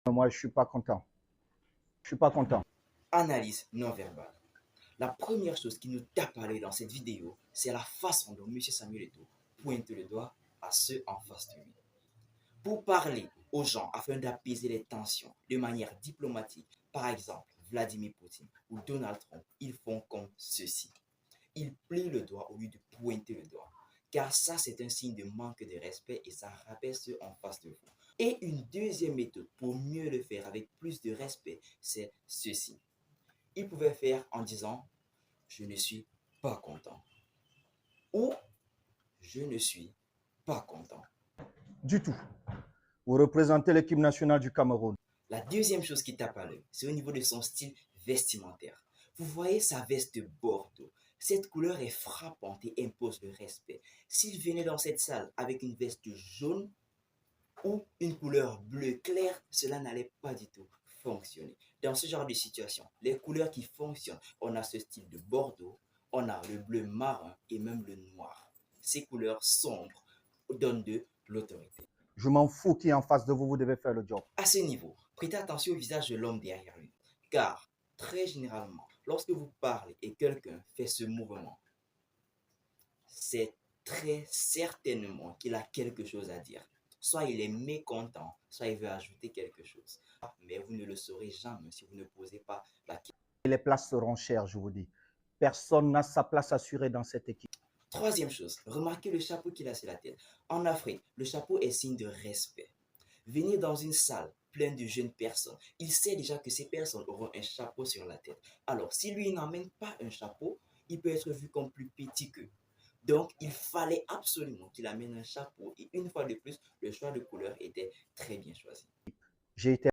Moi, je suis pas content. Je suis pas content. Analyse non verbale. La première chose qui nous tape à l'œil dans cette vidéo, c'est la façon dont M. Samuel Eto'o pointe le doigt à ceux en face de lui. Pour parler aux gens afin d'apaiser les tensions de manière diplomatique, par exemple Vladimir Poutine ou Donald Trump, ils font comme ceci. Ils plient le doigt au lieu de pointer le doigt. Car ça, c'est un signe de manque de respect et ça rappelle ceux en face de vous. Et une deuxième méthode pour mieux le faire avec plus de respect, c'est ceci. Ils pouvaient faire en disant « je ne suis pas content » ou « je ne suis pas content ». Du tout. Vous représentez l'équipe nationale du Cameroun. La deuxième chose qui tape à l'œil, c'est au niveau de son style vestimentaire. Vous voyez sa veste bordeaux. Cette couleur est frappante et impose le respect. S'il venait dans cette salle avec une veste jaune ou une couleur bleu clair, cela n'allait pas du tout fonctionner. Dans ce genre de situation, les couleurs qui fonctionnent, on a ce style de bordeaux, on a le bleu marin et même le noir. Ces couleurs sombres donnent de l'autorité. Je m'en fous qui est en face de vous, vous devez faire le job. À ce niveau, prêtez attention au visage de l'homme derrière lui, car très généralement, lorsque vous parlez et quelqu'un fait ce mouvement, c'est très certainement qu'il a quelque chose à dire. Soit il est mécontent, soit il veut ajouter quelque chose. Mais vous ne le saurez jamais si vous ne posez pas la question. Et les places seront chères, je vous dis. Personne n'a sa place assurée dans cette équipe. Troisième chose, remarquez le chapeau qu'il a sur la tête. En Afrique, le chapeau est signe de respect. Venir dans une salle pleine de jeunes personnes, il sait déjà que ces personnes auront un chapeau sur la tête. Alors, si lui n'emmène pas un chapeau, il peut être vu comme plus petit qu'eux. Donc, il fallait absolument qu'il amène un chapeau. Et une fois de plus, le choix de couleur était très bien choisi. J'ai été